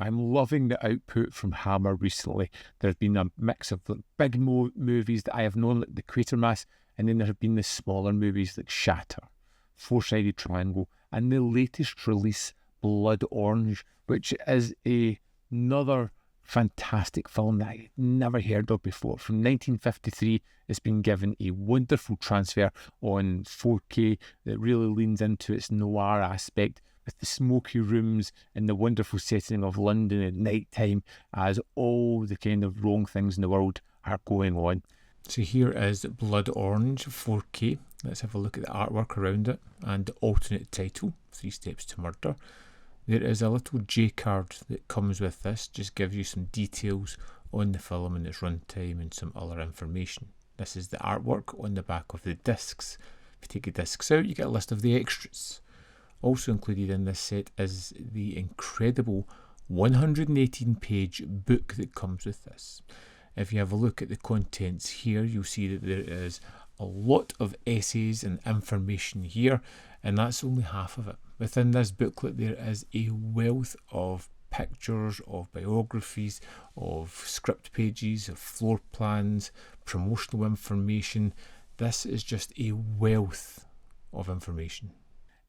I'm loving the output from Hammer recently. There's been a mix of big movies that I have known, like The Quatermass, and then there have been the smaller movies like Shatter, Four-Sided Triangle, and the latest release, Blood Orange, which is another fantastic film that I never heard of before. From 1953, it's been given a wonderful transfer on 4K that really leans into its noir aspect, with the smoky rooms and the wonderful setting of London at night time as all the kind of wrong things in the world are going on. So here is Blood Orange 4K. Let's have a look at the artwork around it and the alternate title, 3 Steps to Murder. There is a little J card that comes with this, just gives you some details on the film and its runtime and some other information. This is the artwork on the back of the discs. If you take the discs out, you get a list of the extras. Also included in this set is the incredible 118-page book that comes with this. If you have a look at the contents here, you'll see that there is a lot of essays and information here, and that's only half of it. Within this booklet there is a wealth of pictures, of biographies, of script pages, of floor plans, promotional information. This is just a wealth of information.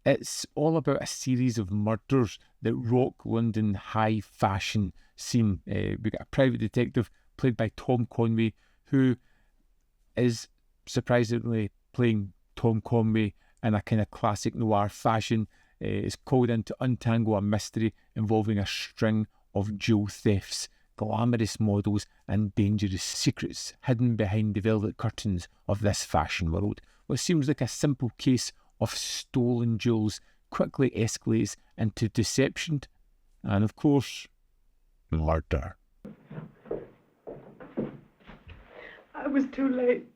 It's all about a series of murders that rock London high fashion scene. We've got a private detective played by Tom Conway, who is surprisingly playing Tom Conway in a kind of classic noir fashion. Is called in to untangle a mystery involving a string of jewel thefts, glamorous models and dangerous secrets hidden behind the velvet curtains of this fashion world. What seems like a simple case of stolen jewels quickly escalates into deception and, of course, murder. I was too late.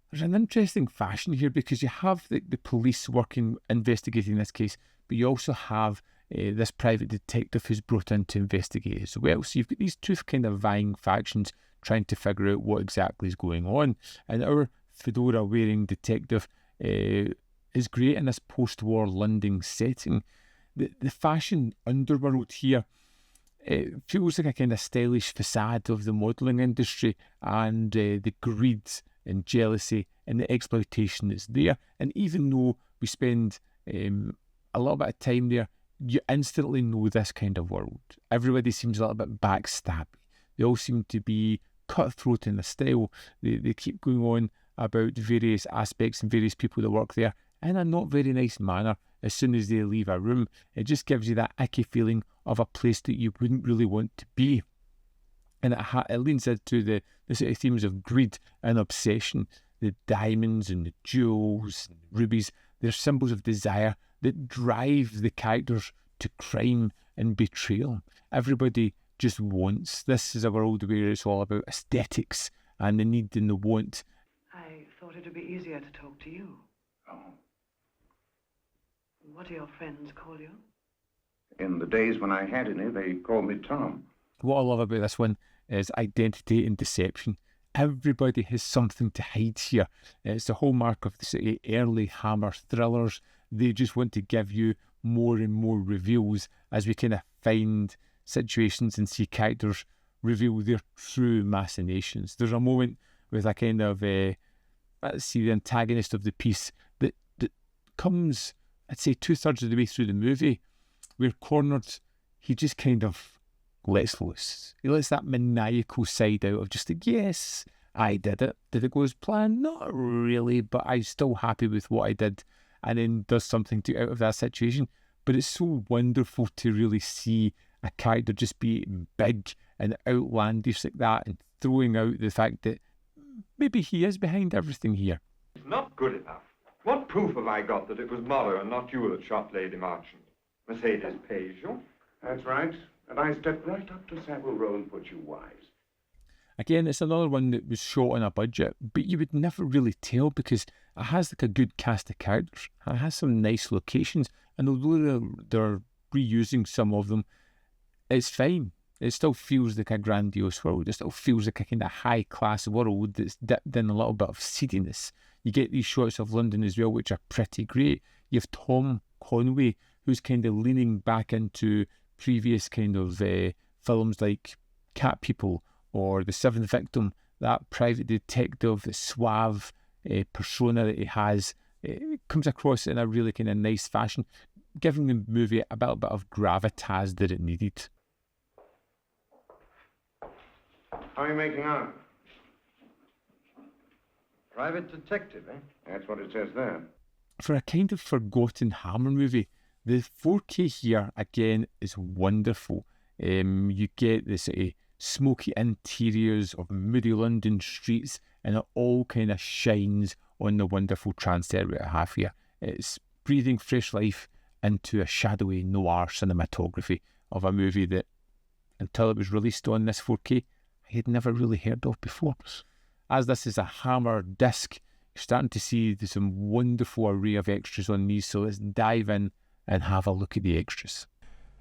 There's an interesting fashion here because you have the police investigating this case, but you also have this private detective who's brought in to investigate as well. So you've got these two kind of vying factions trying to figure out what exactly is going on. And our fedora-wearing detective is great in this post-war London setting. The fashion underworld here, it feels like a kind of stylish facade of the modelling industry and the greed and jealousy and the exploitation that's there. And even though we spend a little bit of time there, you instantly know this kind of world. Everybody seems a little bit backstabby. They all seem to be cutthroat in their style. They keep going on about various aspects and various people that work there in a not very nice manner. As soon as they leave a room, it just gives you that icky feeling of a place that you wouldn't really want to be. And it leans into the sort of themes of greed and obsession. The diamonds and the jewels and rubies, they're symbols of desire that drive the characters to crime and betrayal. Everybody just wants. This is a world where it's all about aesthetics and the need and the want. I thought it would be easier to talk to you. Oh. What do your friends call you? In the days when I had any, they called me Tom. What I love about this one is identity and deception. Everybody has something to hide here. It's the hallmark of the sort of early Hammer thrillers. They just want to give you more and more reveals as we kind of find situations and see characters reveal their true machinations. There's a moment with a kind of, the antagonist of the piece that comes, I'd say, 2/3 of the way through the movie. We're cornered, he just kind of lets loose. He lets that maniacal side out of just like, yes, I did it. Did it go as planned? Not really, but I'm still happy with what I did, and then does something to out of that situation. But it's so wonderful to really see a character just be big and outlandish like that and throwing out the fact that maybe he is behind everything here. It's not good enough. What proof have I got that it was Muller and not you that shot Lady Marchant? Mercedes pays you. That's right. And I stepped right up to Savile Row and put you wise. Again, it's another one that was shot on a budget, but you would never really tell because it has like a good cast of characters. It has some nice locations, and although they're reusing some of them, it's fine. It still feels like a grandiose world. It still feels like a kind of high-class world that's dipped in a little bit of seediness. You get these shots of London as well, which are pretty great. You have Tom Conway, who's kind of leaning back into previous kind of films like Cat People or The Seventh Victim, that private detective, the suave persona that he has, comes across in a really kind of nice fashion, giving the movie a bit of gravitas that it needed. How are you making out? Private detective, eh? That's what it says there. For a kind of forgotten Hammer movie, the 4K here again is wonderful. You get the sort of smoky interiors of moody London streets, and it all kind of shines on the wonderful transfer we have here. It's breathing fresh life into a shadowy noir cinematography of a movie that, until it was released on this 4K, I had never really heard of before. As this is a Hammer disc, you're starting to see some wonderful array of extras on these, so let's dive in and have a look at the extras.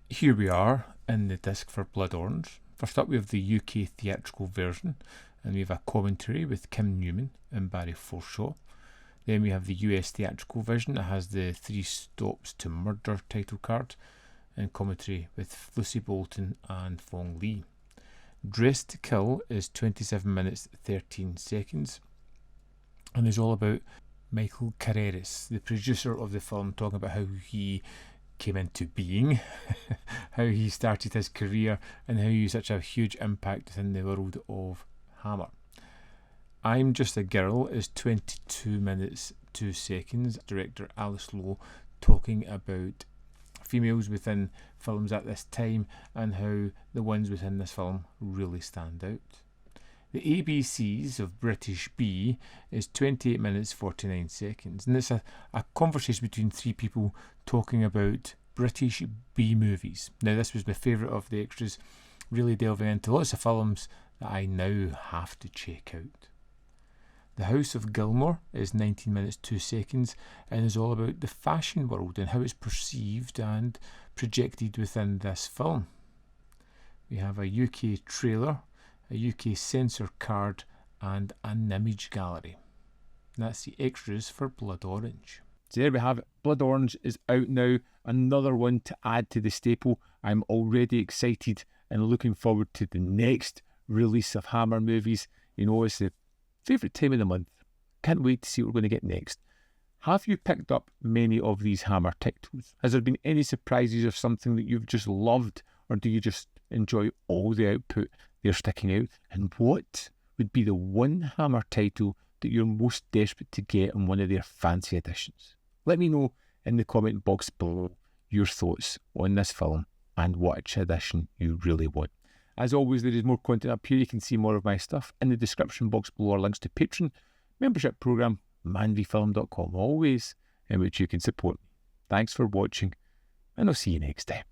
Here we are in the disc for Blood Orange. First up we have the UK theatrical version, and we have a commentary with Kim Newman and Barry Forshaw. Then we have the US theatrical version that has the 3 Stops to Murder title card and commentary with Lucy Bolton and Fong Lee. Dressed to Kill is 27 minutes 13 seconds and is all about Michael Carreras, the producer of the film, talking about how he came into being, how he started his career, and how he had such a huge impact within the world of Hammer. I'm Just a Girl is 22 minutes 2 seconds. Director Alice Lowe talking about females within films at this time and how the ones within this film really stand out. The ABCs of British B is 28 minutes 49 seconds, and it's a conversation between 3 people talking about British B movies. Now, this was my favourite of the extras, really delving into lots of films that I now have to check out. The House of Gilmore is 19 minutes 2 seconds and is all about the fashion world and how it's perceived and projected within this film. We have a UK trailer, a UK censor card and an image gallery. That's the extras for Blood Orange. So there we have it. Blood Orange is out now. Another one to add to the staple. I'm already excited and looking forward to the next release of Hammer movies. You know, it's the favourite time of the month. Can't wait to see what we're going to get next. Have you picked up many of these Hammer titles? Has there been any surprises or something that you've just loved, or do you just enjoy all the output they're sticking out? And what would be the one Hammer title that you're most desperate to get on one of their fancy editions? Let me know in the comment box below your thoughts on this film and which edition you really want. As always, there is more content up here. You can see more of my stuff. In the description box below are links to Patreon, membership programme, manvyfilm.com, always, in which you can support me. Thanks for watching, and I'll see you next time.